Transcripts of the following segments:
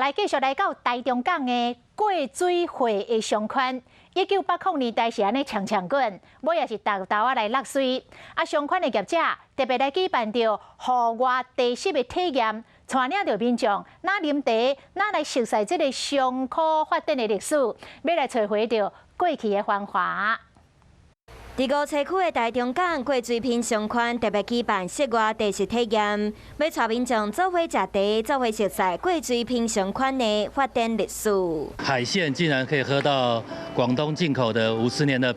来继续来到台中港的过水会的上款。1980年代是安尼长滚，尾也是豆豆来落水。上款的业者特别来举办着户外地湿的体验，带领着民众哪啉茶，哪来熟悉这个上苦发展的历史，要来找回着过去的繁华。 伫五车区的台中港过水坪上款特别举办室外地质体验，要带民众做伙食茶，做伙熟悉过水坪上款的发展历史。海鲜竟然可以喝到广东进口的50年的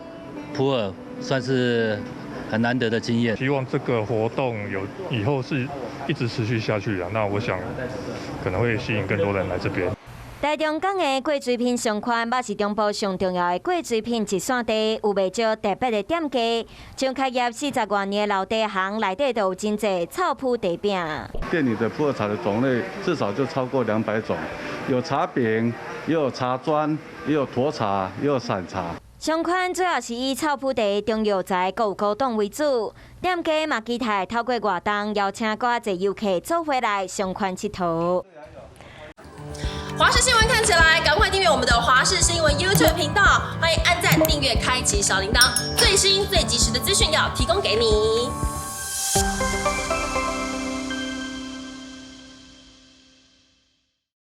普洱，算是很难得的经验。希望这个活动以后是一直持续下去啊。那我想可能会吸引更多人来这边。 台中港的过水坪上款，嘛是中部上重要的过水坪一线地，有袂少特别的店家。像开业40多年的老茶行内底，都有真侪草铺茶饼。店里的普洱茶的种类至少就超过200种，有茶饼，也有茶砖，也有沱茶，也有散茶。上款主要是以草铺茶、中药材、有古董为主。店家嘛期待透过活动邀请更侪游客做回来上款佚佗。 华视新闻看起来，赶快订阅我们的华视新闻 YouTube 频道，欢迎按赞、订阅、开启小铃铛，最新最及时的资讯要提供给你。